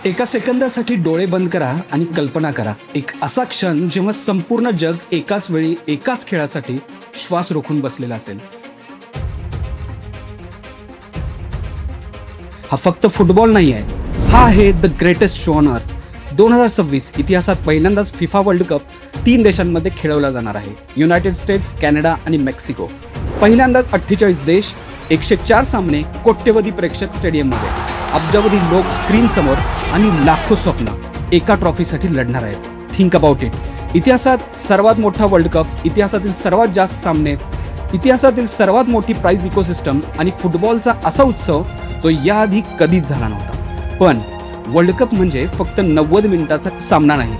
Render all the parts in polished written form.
एका सेकंदासाठी डोळे बंद करा आणि कल्पना करा, एक असा क्षण जेव्हा संपूर्ण जग एकाच वेळी एकाच खेळासाठी श्वास रोखून बसलेला असेल. हा फक्त फुटबॉल नाही आहे, हा आहे the greatest show on earth. 2026 इतिहासात पहिल्यांदाच फिफा वर्ल्ड कप 3 देशांमध्ये खेळवला जाणार आहे. युनायटेड स्टेट्स, कॅनडा आणि मेक्सिको. पहिल्यांदाच 48 देश, 104 सामने, कोट्यवधी प्रेक्षक स्टेडियममध्ये, अब्जावधी लोक स्क्रीन समोर आणि लाखो स्वप्न एका ट्रॉफीसाठी लढणार आहेत. Think about it. इतिहासात सर्वात मोठा वर्ल्ड कप, इतिहासातील सर्वात जास्त सामने, इतिहासातील सर्वात मोठी प्राइज इकोसिस्टम आणि फुटबॉलचा असा उत्सव जो याआधी कधीच झाला नव्हता. पण वर्ल्ड कप म्हणजे फक्त 90 मिनिटाचा सामना नाही.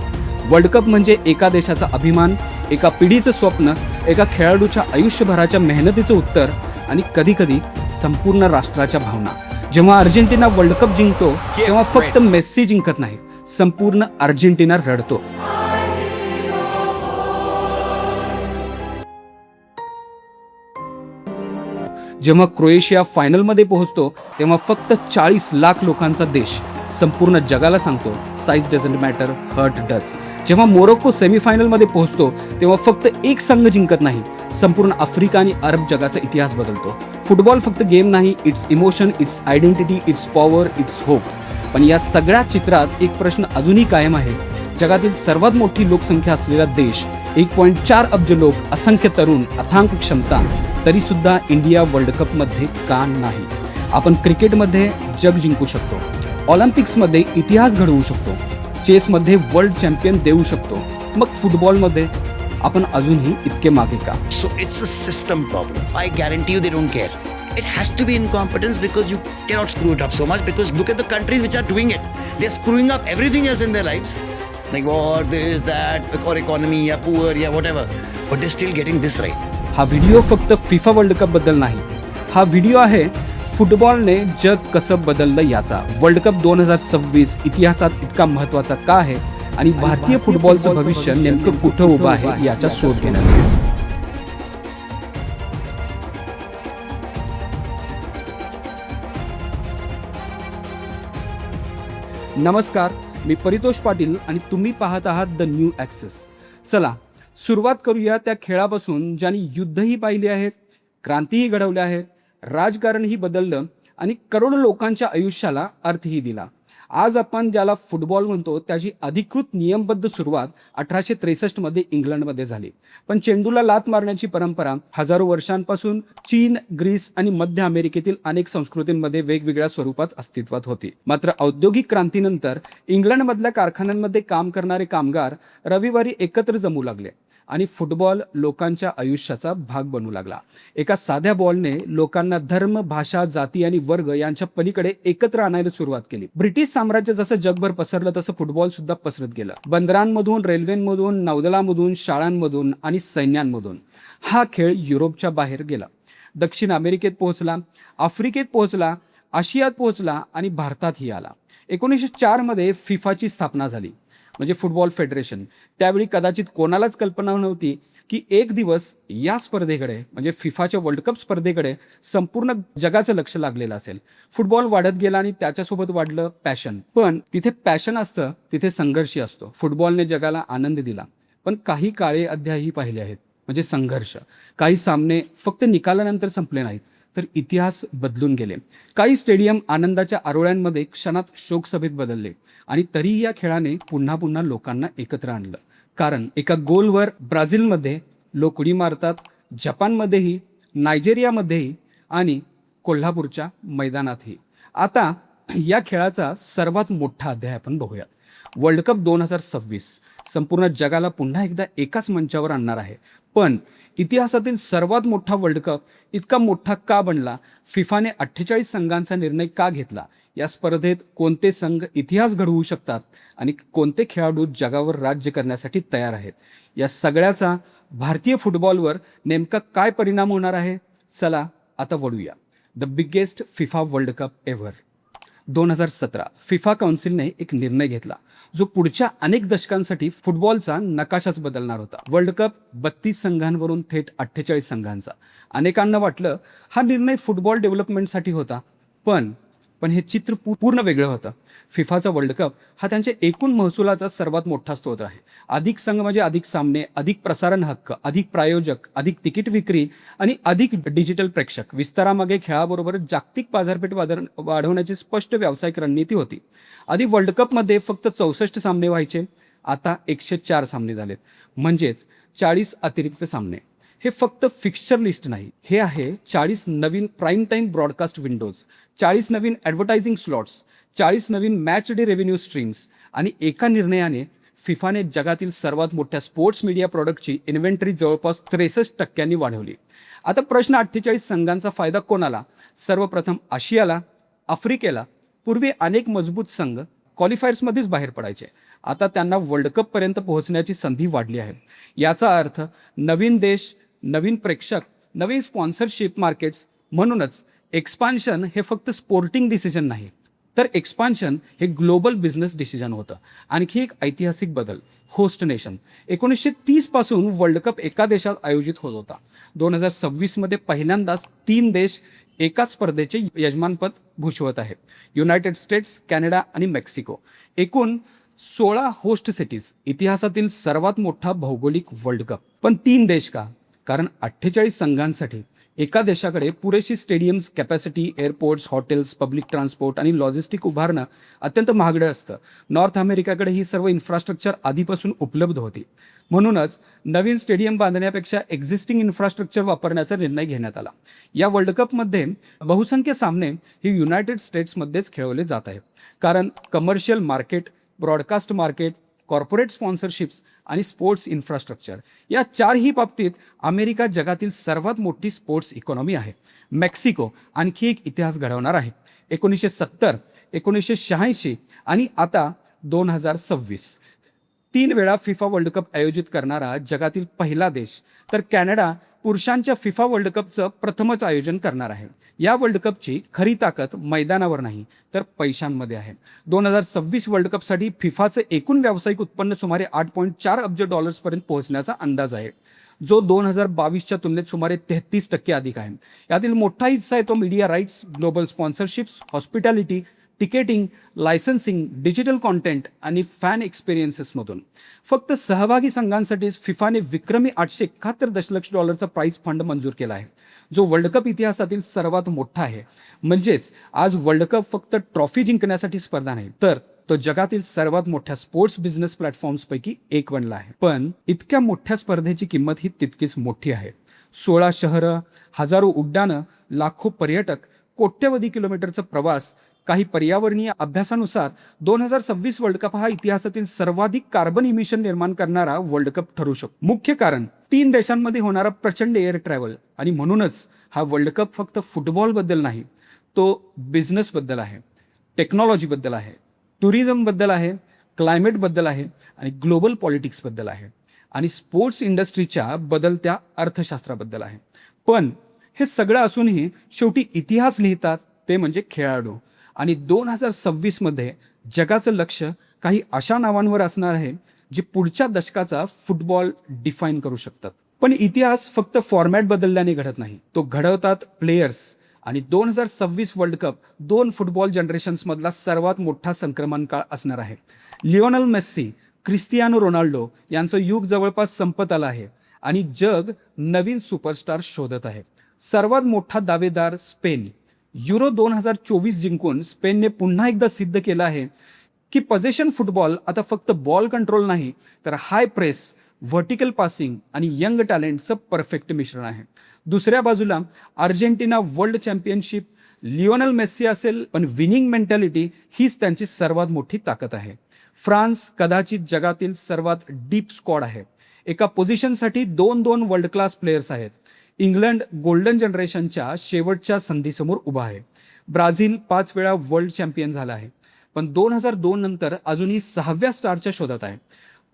वर्ल्ड कप म्हणजे एका देशाचा अभिमान, एका पिढीचं स्वप्न, एका खेळाडूच्या आयुष्यभराच्या मेहनतीचं उत्तर आणि कधीकधी संपूर्ण राष्ट्राच्या भावना. जेव्हा अर्जेंटिना वर्ल्ड कप जिंकतो तेव्हा फक्त मेस्सी जिंकत नाही, संपूर्ण अर्जेंटिना रडतो. जेव्हा क्रोएशिया फायनलमध्ये पोहोचतो तेव्हा फक्त 40 लाख लोकांचा देश संपूर्ण जगाला सांगतो, size doesn't matter, heart does. जेव्हा मोरोक्को सेमीफायनलमध्ये पोहोचतो तेव्हा फक्त एक संघ जिंकत नाही, संपूर्ण आफ्रिका आणि अरब जगाचा इतिहास बदलतो. फुटबॉल फक्त गेम नाही, it's emotion, it's identity, it's power, it's hope. पण या सगळ्या चित्रात एक प्रश्न अजूनही कायम आहे. जगातील सर्वात मोठी लोकसंख्या असलेला देश, 1.4 अब्ज लोक, असंख्य तरुण, अथांग क्षमता, तरी सुद्धा इंडिया वर्ल्ड कप मध्ये का नाही? आपण क्रिकेटमध्ये जग जिंकू शकतो, ऑलिम्पिक्समध्ये इतिहास घडवू शकतो, चेसमध्ये वर्ल्ड चॅम्पियन देऊ शकतो, मग फुटबॉलमध्ये आपण अजूनही इतके मागे का? So it's a system problem. I guarantee you they don't care. It has to be incompetence because you cannot screw it up so much, because look at the countries which are doing it. They're screwing up everything else in their lives. Like war, this, that, or economy, yeah, poor, yeah, whatever. But they're still getting this right. हा video फक्त FIFA world cup बद्दल नाही, हा video आहे फुटबॉलने जग कसं बदललं याचा. वर्ल्ड कप 2026 इतिहासात इतका महत्त्वाचा का आहे आणि भारतीय फुटबॉलचं भविष्य नेमकं कुठं उभं आहे याचा शोध घेण्याचा. नमस्कार, मी परितोष पाटील आणि तुम्ही पाहत आहात द न्यू ॲक्सेस. चला सुरुवात करूया त्या खेळापासून ज्यांनी युद्धही पाहिली आहेत, क्रांतीही घडवल्या आहेत, राजकारणही बदललं आणि करोडो लोकांच्या आयुष्याला अर्थही दिला. आज आपण ज्याला फुटबॉल म्हणतो त्याची अधिकृत नियमबद्ध सुरुवात 1863 मध्ये इंग्लंडमध्ये झाली. पण चेंडूला लात मारण्याची परंपरा हजारो वर्षांपासून चीन, ग्रीस आणि मध्य अमेरिकेतील अनेक संस्कृतींमध्ये वेगवेगळ्या स्वरूपात अस्तित्वात होती. मात्र औद्योगिक क्रांतीनंतर इंग्लंडमधल्या कारखान्यांमध्ये काम करणारे कामगार रविवारी एकत्र जमू लागले आणि फुटबॉल लोकांच्या आयुष्याचा भाग बनू लागला. एका साध्या बॉलने लोकांना धर्म, भाषा, जाती आणि वर्ग यांच्या पलीकडे एकत्र आणायला सुरुवात केली. ब्रिटिश साम्राज्य जसं जगभर पसरलं तसं फुटबॉल सुद्धा पसरत गेलं. बंदरांमधून, रेल्वेमधून, नौदलामधून, शाळांमधून आणि सैन्यांमधून हा खेळ युरोपच्या बाहेर गेला. दक्षिण अमेरिकेत पोहोचला, आफ्रिकेत पोहोचला, आशियात पोहोचला आणि भारतातही आला. 1904 मध्ये फिफाची स्थापना झाली, म्हणजे फुटबॉल फेडरेशन. त्यावेळी कदाचित कोणालाच कल्पना नव्हती की एक दिवस या स्पर्धेकडे, म्हणजे फिफाच्या वर्ल्ड कप स्पर्धेकडे संपूर्ण जगाचं लक्ष लागलेलं असेल. फुटबॉल वाढत गेला आणि त्याच्यासोबत वाढलं पॅशन. पण तिथे पॅशन असतं तिथे संघर्षही असतो. फुटबॉलने जगाला आनंद दिला, पण काही काळे अध्यायही पाहिले आहेत, म्हणजे संघर्ष. काही सामने फक्त निकालानंतर संपले नाहीत, तर इतिहास बदलून गेले. काही स्टेडियम आनंदाच्या आरोळ्यांमध्ये क्षणात शोकसभेत बदलले आणि तरीही या खेळाने पुन्हा पुन्हा लोकांना एकत्र आणलं. कारण एका गोलवर ब्राझीलमध्ये लोक उडी मारतात, जपानमध्येही, नायजेरियामध्येही आणि कोल्हापूरच्या मैदानातही. आता या खेळाचा सर्वात मोठा अध्याय आपण बघूया. वर्ल्ड कप 2026 संपूर्ण जगाला पुन्हा एकदा एकाच मंचावर आणणार आहे. पण इतिहासातील सर्वात मोठा वर्ल्ड कप इतका मोठा का बनला? फिफाने 48 संघांचा निर्णय का घेतला? या स्पर्धेत कोणते संघ इतिहास घडवू शकतात आणि कोणते खेळाडू जगावर राज्य करण्यासाठी तयार आहेत? या सगळ्याचा भारतीय फुटबॉलवर नेमका काय परिणाम होणार आहे? चला आता वळूया. The biggest FIFA world cup ever. 2017 FIFA काउन्सिलने एक निर्णय घेतला जो पुढच्या अनेक दशकांसाठी फुटबॉलचा नकाशाच बदलणार होता. वर्ल्ड कप 32 संघांवरून थेट 48 संघांचा. अनेकांना वाटलं हा निर्णय फुटबॉल डेव्हलपमेंटसाठी होता, पण पण हे चित्र पूर्ण वेगळं होतं. फिफाचा वर्ल्ड कप हा त्यांच्या एकूण महसुलाचा सर्वात मोठा स्रोत आहे. अधिक संघ म्हणजे अधिक सामने, अधिक प्रसारण हक्क, अधिक प्रायोजक, अधिक तिकीट विक्री आणि अधिक डिजिटल प्रेक्षक. विस्तारामागे खेळाबरोबर जागतिक बाजारपेठ वाढवण्याची स्पष्ट व्यावसायिक रणनीती होती. आधी वर्ल्ड कपमध्ये फक्त 64 सामने व्हायचे, आता 104 सामने झालेत, म्हणजेच 40 अतिरिक्त सामने. हे फक्त फिक्स्चर लिस्ट नाही, हे आहे 40 नवीन प्राईम टाईम ब्रॉडकास्ट विंडोज, 40 नवीन ॲडव्हर्टायझिंग स्लॉट्स, 40 नवीन मॅच डे रेव्हेन्यू स्ट्रीम्स आणि एका निर्णयाने फिफाने जगातील सर्वात मोठ्या स्पोर्ट्स मीडिया प्रॉडक्टची इन्व्हेंटरी जवळपास 63% वाढवली. आता प्रश्न 48 संघांचा फायदा कोणाला? सर्वप्रथम आशियाला, आफ्रिकेला. पूर्वी अनेक मजबूत संघ क्वालिफायर्समध्येच बाहेर पडायचे, आता त्यांना वर्ल्ड कपपर्यंत पोहोचण्याची संधी वाढली आहे. याचा अर्थ नवीन देश, नवीन प्रेक्षक, नवीन स्पॉन्सरशिप मार्केट्स. म्हणूनच एक्सपान्शन हे फक्त स्पोर्टिंग डिसिजन नाही, तर एक्सपान्शन हे ग्लोबल बिझनेस डिसिजन होतं. आणखी एक ऐतिहासिक बदल, होस्ट नेशन. 1930 पासून वर्ल्ड कप एका देशात आयोजित होत होता. 2026मध्ये पहिल्यांदाच 3 देश एकाच स्पर्धेचे यजमानपद भूषवत आहेत, युनायटेड स्टेट्स, कॅनडा आणि मेक्सिको. एकूण 16 होस्ट सिटीज. इतिहासातील सर्वात मोठा भौगोलिक वर्ल्ड कप. पण 3 देश का? कारण 48 संघांसाठी एका देशाकडे पुरेशी stadiums, capacity, airports, hotels, public transport आणि लॉजिस्टिक उभारणं अत्यंत महागडं असतं. नॉर्थ अमेरिकेकडे ही सर्व इन्फ्रास्ट्रक्चर आधीपासून उपलब्ध होती. म्हणूनच नवीन स्टेडियम बांधण्यापेक्षा एक्झिस्टिंग इन्फ्रास्ट्रक्चर वापरण्याचा निर्णय घेण्यात आला. या वर्ल्ड कपमध्ये बहुसंख्य सामने हे युनायटेड स्टेट्समध्येच खेळवले जात आहेत, कारण commercial market, broadcast market, corporate sponsorships आणि स्पोर्ट्स इन्फ्रास्ट्रक्चर या 4ही बाबतीत अमेरिका जगातील सर्वात मोठी स्पोर्ट्स इकॉनॉमी आहे. मेक्सिको आणखी एक इतिहास घडवणार आहे. 1970, 1986 आणि आता 2026 3 वेळा फिफा वर्ल्ड कप आयोजित करणारा जगातील पहिला देश. तर कॅनडा पुरुषांच्या फिफा वर्ल्ड कपचं प्रथमच आयोजन करणार आहे. या वर्ल्ड कपची खरी ताकद मैदानावर नाही, तर पैशांमध्ये आहे. 2026 वर्ल्ड कपसाठी फिफाचं एकूण व्यावसायिक उत्पन्न सुमारे $8.4 अब्ज पर्यंत पोहोचण्याचा अंदाज आहे, जो 2022च्या तुलनेत सुमारे 33% अधिक आहे. यातील मोठा हिस्सा आहे तो media rights, global sponsorships, hospitality, ticketing, licensing, digital content आणि फॅन एक्सपिरियन्सेसमधून. फक्त सहभागी संघांसाठीच फिफाने विक्रमी $871 दशलक्ष प्राईज फंड मंजूर केला आहे, जो वर्ल्ड कप इतिहासातील सर्वात मोठा आहे. म्हणजेच आज वर्ल्ड कप फक्त ट्रॉफी जिंकण्यासाठी स्पर्धा नाही, तर तो जगातील सर्वात मोठ्या स्पोर्ट्स बिझनेस प्लॅटफॉर्म्सपैकी एक बनला आहे. पण इतक्या मोठ्या स्पर्धेची किंमत ही तितकीच मोठी आहे. 16 शहरं, हजारो उड्डाणं, लाखो पर्यटक, कोट्यवधी किलोमीटरचा प्रवास. काही पर्यावरणीय अभ्यासानुसार 2026 वर्ल्ड कप हा इतिहासातील सर्वाधिक कार्बन इमिशन निर्माण करणारा वर्ल्ड कप ठरू शकतो. मुख्य कारण 3 देशांमध्ये होणारा प्रचंड एअर ट्रॅव्हल. आणि म्हणूनच हा वर्ल्ड कप फक्त फुटबॉलबद्दल नाही, तो बिझनेसबद्दल आहे, टेक्नॉलॉजीबद्दल आहे, टुरिझमबद्दल आहे, क्लायमेटबद्दल आहे आणि ग्लोबल पॉलिटिक्सबद्दल आहे आणि स्पोर्ट्स इंडस्ट्रीच्या बदलत्या अर्थशास्त्राबद्दल आहे. पण हे सगळं असूनही शेवटी इतिहास लिहितात ते म्हणजे खेळाडू. आणि 2026मध्ये जगाचं लक्ष काही अशा नावांवर असणार आहे जे पुढच्या दशकाचा फुटबॉल डिफाईन करू शकतात. पण इतिहास फक्त फॉर्मॅट बदलल्याने घडत नाही, तो घडवतात प्लेयर्स. आणि 2026 वर्ल्ड कप 2 फुटबॉल जनरेशन्समधला सर्वात मोठा संक्रमण काळ असणार आहे. लिओनल मेस्सी, क्रिस्टियानो रोनाल्डो यांचं युग जवळपास संपत आलं आहे आणि जग नवीन सुपरस्टार शोधत आहे. सर्वात मोठा दावेदार स्पेन. युरो 2024 जिंकून स्पेनने पुन्हा एकदा सिद्ध केलं आहे की पोझेशन फुटबॉल आता फक्त बॉल कंट्रोल नाही, तर हाय प्रेस, व्हर्टिकल पासिंग आणि यंग टॅलेंटचं परफेक्ट मिश्रण आहे. दुसऱ्या बाजूला Argentina world championship. Lionel Messi असेल, पण विनिंग मेंटॅलिटी हीच त्यांची सर्वात मोठी ताकद आहे. फ्रान्स कदाचित जगातील सर्वात डीप स्क्वॉड आहे. एका पोझिशनसाठी 2 वर्ल्ड क्लास प्लेयर्स आहेत. इंग्लंड गोल्डन जनरेशनच्या शेवटच्या संधीसमोर उभा आहे. ब्राझील 5 वेळा वर्ल्ड चॅम्पियन झाला आहे, पण 2002 नंतर अजूनही 6व्या स्टारच्या शोधात आहे.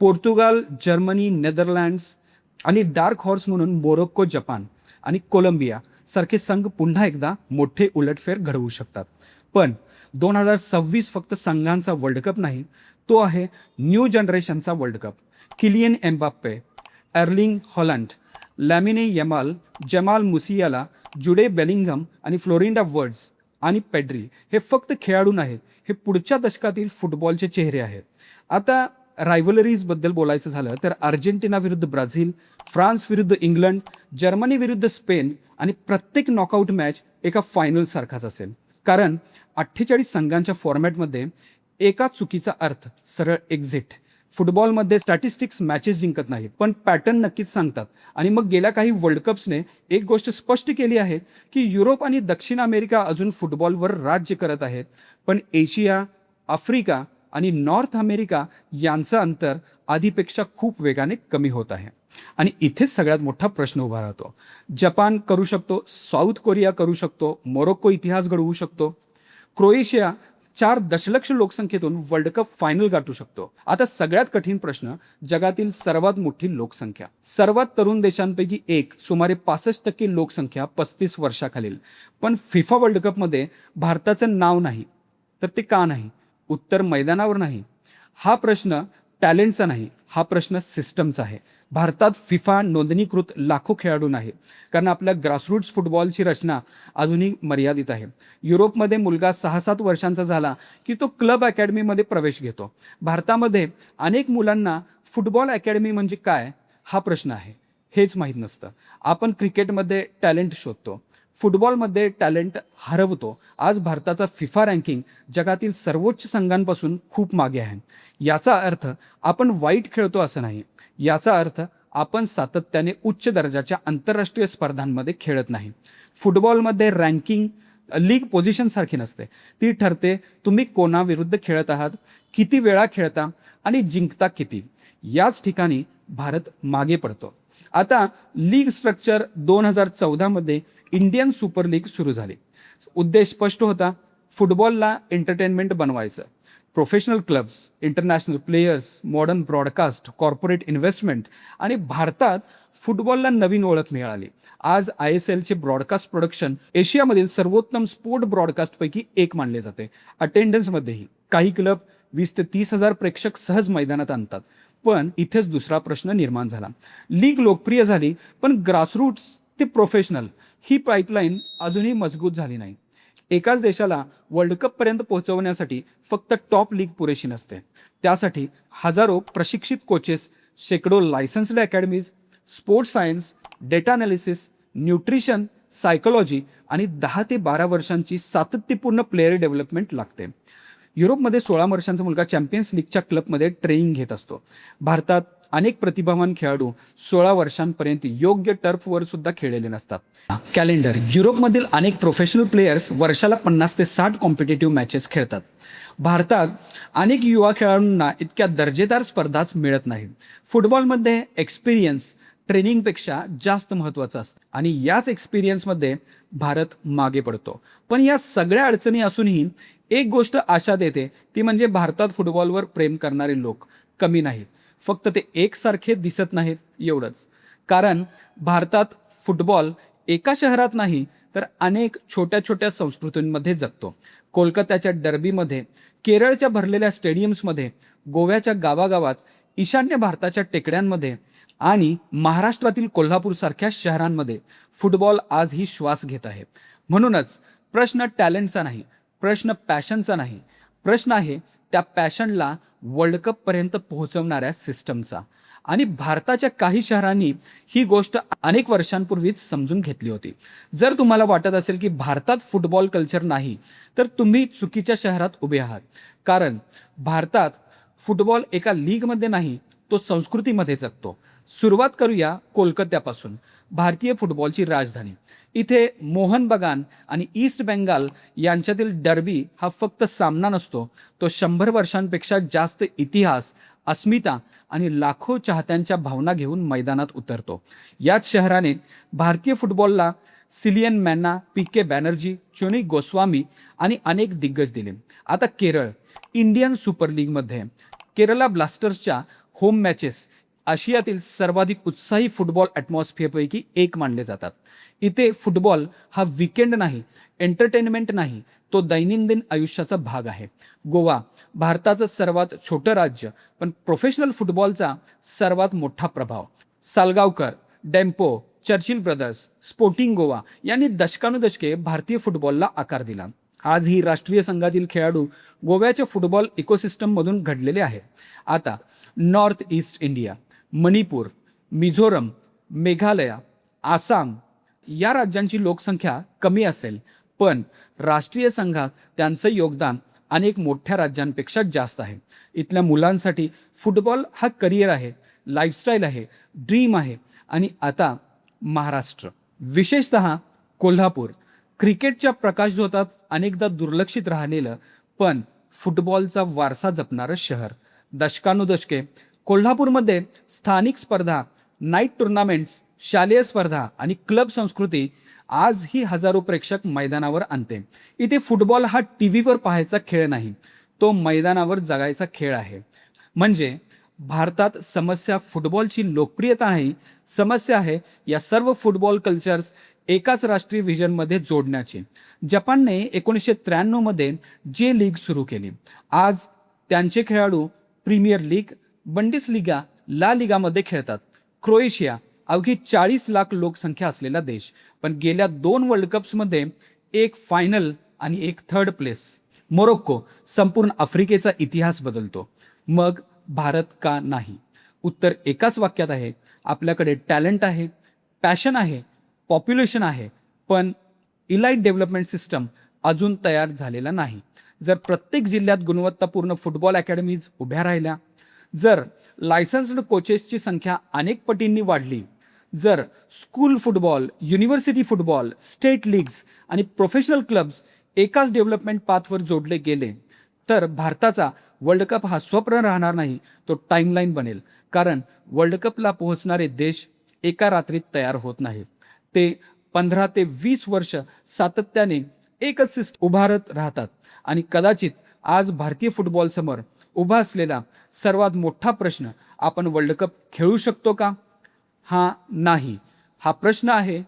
पोर्तुगाल, जर्मनी, नेदरलँड्स आणि डार्क हॉर्स म्हणून मोरोक्को, जपान आणि कोलंबिया सारखे संघ पुन्हा एकदा मोठे उलटफेर घडवू शकतात. पण 2026 फक्त संघांचा वर्ल्ड कप नाही, तो आहे न्यू जनरेशनचा world cup. Kylian Mbappe, Erling Haaland, Lamine Yamal, Jamal Musiala, Jude Bellingham आणि फ्लोरिंडा वर्ड्स आणि पेड्री हे फक्त खेळाडू नाहीत, हे पुढच्या दशकातील फुटबॉलचे चेहरे आहेत. आता रायव्हलरीजबद्दल बोलायचं झालं तर अर्जेंटिना विरुद्ध ब्राझील, फ्रान्स विरुद्ध इंग्लंड, जर्मनी विरुद्ध स्पेन आणि प्रत्येक नॉकआउट मॅच एका फायनल सारखाच असेल. कारण 48 संघांच्या फॉर्मॅटमध्ये एका चुकीचा अर्थ सरळ एक्झिट. फुटबॉलमध्ये स्टॅटिस्टिक्स मॅचेस जिंकत नाही, पण पॅटर्न नक्कीच सांगतात. आणि मग गेल्या काही वर्ल्ड कप्सने एक गोष्ट स्पष्ट केली आहे की युरोप आणि दक्षिण अमेरिका अजून फुटबॉलवर राज्य करत आहेत, पण एशिया, आफ्रिका आणि नॉर्थ अमेरिका यांचं अंतर आधीपेक्षा खूप वेगाने कमी होत आहे. आणि इथेच सगळ्यात मोठा प्रश्न उभा राहतो. जपान करू शकतो, साऊथ कोरिया करू शकतो, मोरोक्को इतिहास घडवू शकतो, क्रोएशिया 4 दशलक्ष लोकसंख्येतून वर्ल्ड कप फायनल गाठू शकतो. आता सगळ्यात कठीण प्रश्न, जगातील सर्वात मोठी लोकसंख्या. सर्वात तरुण देशांपैकी एक, सुमारे 65% लोकसंख्या 35 वर्षाखालील. पण फिफा वर्ल्ड कपमध्ये भारताचं नाव नाही. तर ते का नाही? उत्तर मैदानावर नाही. हा प्रश्न टॅलेंटचा नाही, हा प्रश्न सिस्टमचा आहे. भारतात फिफा नोंदणीकृत लाखो खेळाडू नाही, कारण आपल्या ग्रासरूट्स फुटबॉलची रचना अजूनही मर्यादित आहे. युरोपमध्ये मुलगा 6-7 वर्षांचा झाला की तो क्लब अकॅडमीमध्ये प्रवेश घेतो. भारतामध्ये अनेक मुलांना फुटबॉल अकॅडमी म्हणजे काय हा प्रश्न आहे, हेच माहीत नसतं. आपण क्रिकेटमध्ये टॅलेंट शोधतो, फुटबॉलमध्ये टॅलेंट हरवतो. आज भारताचा फिफा रँकिंग जगातील सर्वोच्च संघांपासून खूप मागे आहे. याचा अर्थ आपण वाईट खेळतो असं नाही, याचा अर्थ आपण सातत्याने उच्च दर्जाच्या आंतरराष्ट्रीय स्पर्धांमध्ये खेळत नाही. फुटबॉलमध्ये रँकिंग लीग पोझिशनसारखी नसते. ती ठरते तुम्ही कोणाविरुद्ध खेळत आहात, किती वेळा खेळता आणि जिंकता किती. याच ठिकाणी भारत मागे पडतो. आता लीग स्ट्रक्चर 2014 मध्ये इंडियन सुपर लीग सुरू झाली. उद्देश स्पष्ट होता, फुटबॉलला एंटरटेनमेंट बनवायचं. Professional clubs, international players, modern broadcast, corporate investment आणि भारतात फुटबॉलला नवीन ओळख मिळाली. आज ISLचे ब्रॉडकास्ट प्रोडक्शन एशियामधील सर्वोत्तम स्पोर्ट ब्रॉडकास्टपैकी एक मानले जाते. अटेंडन्समध्येही काही क्लब 20 ते 30 हजार प्रेक्षक सहज मैदानात आणतात. पण इथेच दुसरा प्रश्न निर्माण झाला. लीग लोकप्रिय झाली, पण ग्रासरूट्स ते प्रोफेशनल ही पाईपलाईन अजूनही मजबूत झाली नाही. एकाच देशाला वर्ल्ड कपपर्यंत पोहोचवण्यासाठी फक्त टॉप लीग पुरेशी नसते. त्यासाठी हजारो प्रशिक्षित कोचेस, शेकडो licensed academies, sports science, data analysis, nutrition, psychology आणि 10 ते 12 वर्षांची सातत्यपूर्ण प्लेयर डेव्हलपमेंट लागते. युरोपमध्ये 16 वर्षांचा मुलगा चॅम्पियन्स लीगच्या क्लबमध्ये ट्रेनिंग घेत असतो. भारतात अनेक प्रतिभावान खेळाडू 16 वर्षांपर्यंत योग्य टर्फवर सुद्धा खेळलेले नसतात. कॅलेंडर, युरोपमधील अनेक प्रोफेशनल प्लेयर्स वर्षाला 50 ते 60 कॉम्पिटेटिव्ह मॅचेस खेळतात. भारतात अनेक युवा खेळाडूंना इतक्या दर्जेदार स्पर्धाच मिळत नाहीत. फुटबॉलमध्ये एक्सपिरियन्स ट्रेनिंगपेक्षा जास्त महत्त्वाचं असतं आणि याच एक्सपिरियन्समध्ये भारत मागे पडतो. पण या सगळ्या अडचणी असूनही एक गोष्ट आशा देते, ती म्हणजे भारतात फुटबॉलवर प्रेम करणारे लोक कमी नाहीत. फक्त ते एकसारखे दिसत नाहीत एवढंच. कारण भारतात फुटबॉल एका शहरात नाही तर अनेक छोट्या छोट्या संस्कृतींमध्ये जगतो. कोलकात्याच्या डर्बीमध्ये, केरळच्या भरलेल्या स्टेडियम्समध्ये, गोव्याच्या गावागावात, ईशान्य भारताच्या टेकड्यांमध्ये आणि महाराष्ट्रातील कोल्हापूरसारख्या शहरांमध्ये फुटबॉल आजही श्वास घेत आहे. म्हणूनच प्रश्न टॅलेंटचा नाही, प्रश्न पॅशनचा नाही, प्रश्न आहे त्या पॅशनला वर्ल्ड कपपर्यंत पोहोचवणाऱ्या सिस्टमचा. आणि भारताच्या काही शहरांनी ही गोष्ट अनेक वर्षांपूर्वीच समजून घेतली होती. जर तुम्हाला वाटत असेल की भारतात फुटबॉल कल्चर नाही, तर तुम्ही चुकीच्या शहरात उभे आहात. कारण भारतात फुटबॉल एका लीगमध्ये नाही, तो संस्कृतीमध्ये जगतो. सुरुवात करूया कोलकात्यापासून, भारतीय फुटबॉलची राजधानी. इथे मोहन बगान आणि ईस्ट बेंगाल यांच्यातील डर्बी हा फक्त सामना नसतो, तो 100 वर्षांपेक्षा जास्त इतिहास, अस्मिता आणि लाखो चाहत्यांच्या भावना घेऊन मैदानात उतरतो. याच शहराने भारतीय फुटबॉलला सिलियन मॅन्ना, PK बॅनर्जी, चोनी गोस्वामी आणि अनेक दिग्गज दिले. आता केरळ, इंडियन सुपर लीगमध्ये केरला ब्लास्टर्सच्या होम मॅचेस आशियातील सर्वाधिक उत्साही फुटबॉल ॲटमॉस्फिअरपैकी एक मानले जातात. इथे फुटबॉल हा वीकेंड नाही, एंटरटेनमेंट नाही, तो दैनंदिन आयुष्याचा भाग आहे. गोवा, भारताचं सर्वात छोटं राज्य, पण प्रोफेशनल फुटबॉलचा सर्वात मोठा प्रभाव. सालगावकर, डेम्पो, चर्चिल ब्रदर्स, स्पोर्टिंग गोवा यांनी दशकानुदशके भारतीय फुटबॉलला आकार दिला. आज ही राष्ट्रीय संघातील खेळाडू गोव्याच्या फुटबॉल इकोसिस्टममधून घडलेले आहेत. आता north east India, Manipur, Mizoram, Meghalaya, Assam या राज्यांची लोकसंख्या कमी असेल, पण राष्ट्रीय संघात त्यांचं योगदान अनेक मोठ्या राज्यांपेक्षा जास्त आहे. इथल्या मुलांसाठी फुटबॉल हा करिअर आहे, लाईफस्टाईल आहे, ड्रीम आहे. आणि आता महाराष्ट्र, विशेषतः कोल्हापूर, क्रिकेटच्या प्रकाशझोतात अनेकदा दुर्लक्षित राहिलेलं पण फुटबॉलचा वारसा जपणारं शहर. दशकानुदशके कोल्हापूरमध्ये स्थानिक स्पर्धा, नाईट टुर्नामेंट्स, शालेय स्पर्धा आणि क्लब संस्कृती आजही हजारो प्रेक्षक मैदानावर आणते. इथे फुटबॉल हा टीव्हीवर पाहायचा खेळ नाही, तो मैदानावर जगायचा खेळ आहे. म्हणजे भारतात समस्या फुटबॉलची लोकप्रियता नाही, समस्या आहे या सर्व फुटबॉल कल्चर्स एकाच राष्ट्रीय व्हिजनमध्ये जोडण्याची. जपानने 1993 मध्ये जे लीग सुरू केली. आज त्यांचे खेळाडू प्रीमियर लीग, बंडिसलिगा, ला लिगामध्ये खेळतात. क्रोएशिया अवघी 40 लाख लोकसंख्या असलेला देश, पण गेल्या 2 वर्ल्ड कप्समध्ये एक फायनल आणि एक थर्ड प्लेस. मोरोक्को संपूर्ण आफ्रिकेचा इतिहास बदलतो. मग भारत का नाही? उत्तर एकाच वाक्यात आहे, आपल्याकडे टॅलेंट आहे, पॅशन आहे, पॉप्युलेशन आहे, पण इलाइट डेव्हलपमेंट सिस्टम अजून तयार झालेला नाही. जर प्रत्येक जिल्ह्यात गुणवत्तापूर्ण फुटबॉल अकॅडमीज उभ्या राहिल्या, जर लायसन्स्ड कोचेसची संख्या अनेक पटींनी वाढली, जर school football, university football, state leagues आणि प्रोफेशनल क्लब्स एकाच डेव्हलपमेंट पाथवर जोडले गेले, तर भारताचा वर्ल्ड कप हा स्वप्न राहणार नाही, तो टाईमलाईन बनेल. कारण वर्ल्ड कपला पोहोचणारे देश एका रात्रीत तयार होत नाहीत, ते 15 ते 20 वर्ष सातत्याने एकच सिस्टम उभारत राहतात. आणि कदाचित आज भारतीय फुटबॉल समोर उभा असलेला सर्वात मोठा प्रश्न, आपण वर्ल्ड कप खेळू शकतो का? हा नाही, हा प्रश्न आहे,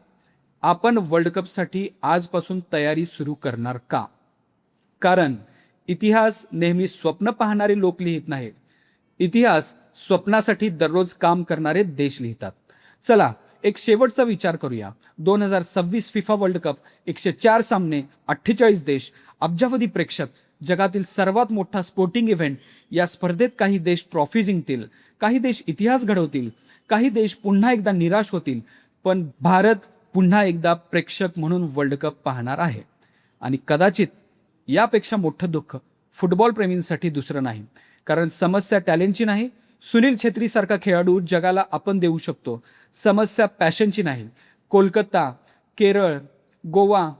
आपण वर्ल्ड कपसाठी आजपासून तयारी सुरू करणार का? कारण इतिहास नेहमी स्वप्न पाहणारे लोक लिहित नाहीत, इतिहास स्वप्नासाठी दररोज काम करणारे देश लिहितात. चला एक शेवटचा विचार करूया. 2026 फिफा वर्ल्ड कप, 104 सामने, 48 देश, अब्जावधी प्रेक्षक, जगातील सर्वात मोठा स्पोर्टिंग इव्हेंट. या स्पर्धेत काही देश ट्रॉफी जिंकतील, काही देश इतिहास घडवतील, काही देश पुन्हा एकदा निराश होतील, पण भारत पुन्हा एकदा प्रेक्षक म्हणून वर्ल्ड कप पाहणार आहे. आणि कदाचित यापेक्षा मोठं दुःख फुटबॉल प्रेमींसाठी दुसरं नाही. कारण समस्या टॅलेंटची नाही, सुनील छेत्रीसारखा खेळाडू जगाला आपण देऊ शकतो. समस्या पॅशनची नाही. कोलकाता, केरळ, गोवा,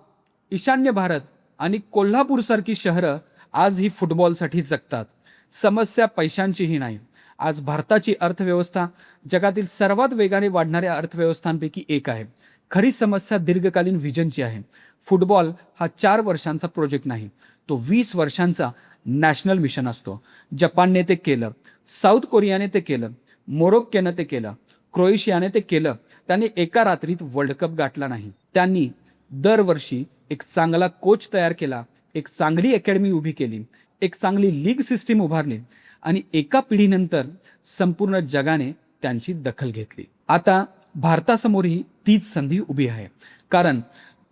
ईशान्य भारत आणि कोल्हापूरसारखी शहरं आज ही फुटबॉलसाठी जगतात. समस्या पैशांचीही नाही. आज भारताची अर्थव्यवस्था जगातील सर्वात वेगाने वाढणाऱ्या अर्थव्यवस्थांपैकी एक आहे. खरी समस्या दीर्घकालीन व्हिजनची आहे. फुटबॉल हा 4 वर्षांचा प्रोजेक्ट नाही, तो 20 वर्षांचा नॅशनल मिशन असतो. जपानने ते केलं, साऊथ कोरियाने ते केलं, मोरोक्कोने ते केलं, क्रोएशियाने ते केलं. त्यांनी एका रात्रीत वर्ल्ड कप गाठला नाही. त्यांनी दरवर्षी एक चांगला कोच तयार केला, एक चांगली अकॅडमी उभी केली, एक चांगली लीग सिस्टीम उभारली आणि एका पिढीनंतर संपूर्ण जगाने त्यांची दखल घेतली. आता भारतासमोरही तीच संधी उभी आहे. कारण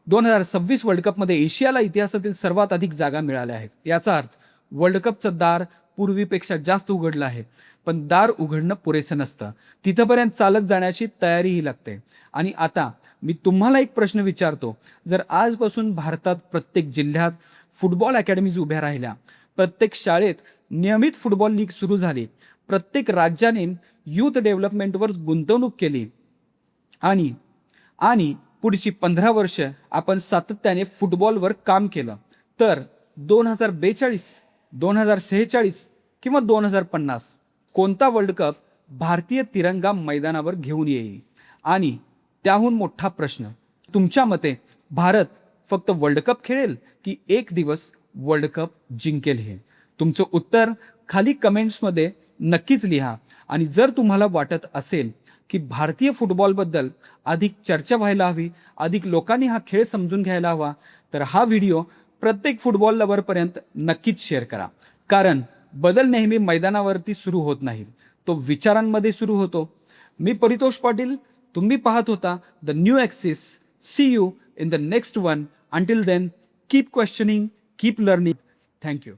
2026 वर्ल्ड कपमध्ये एशियाला इतिहासातील सर्वात अधिक जागा मिळाल्या आहेत. याचा अर्थ वर्ल्ड कपचं दार पूर्वीपेक्षा जास्त उघडलं आहे. पण दार उघडणं पुरेसं नसतं, तिथपर्यंत चालत जाण्याची तयारीही लागते. आणि आता मी तुम्हाला एक प्रश्न विचारतो, जर आजपासून भारतात प्रत्येक जिल्ह्यात फुटबॉल अकॅडमीज उभ्या राहिल्या, प्रत्येक शाळेत नियमित फुटबॉल लीग सुरू झाली, प्रत्येक राज्याने यूथ डेव्हलपमेंटवर गुंतवणूक केली आणि पुढची 15 वर्ष आपण सातत्याने फुटबॉलवर काम केलं, तर 2042, 2046 किंवा 2050 कोणता वर्ल्ड कप भारतीय तिरंगा मैदानावर घेऊन येईल? आणि त्याहून मोठा प्रश्न, तुमच्या मते भारत फक्त वर्ल्ड कप खेळेल की एक दिवस वर्ल्ड कप जिंकेल? हे तुमचं उत्तर खाली कमेंट्समध्ये नक्कीच लिहा. आणि जर तुम्हाला वाटत असेल की भारतीय फुटबॉलबद्दल अधिक चर्चा व्हायला हवी, अधिक लोकांनी हा खेळ समजून घ्यायला हवा, तर हा व्हिडिओ प्रत्येक फुटबॉल लवरपर्यंत नक्कीच शेअर करा. कारण बदल नेहमी मैदानावरती सुरू होत नाही, तो विचारांमध्ये सुरू होतो. मी परितोष पाटील, तुम्ही पाहत होता the new axis. See you in the next one. Until then keep questioning, keep learning. Thank you.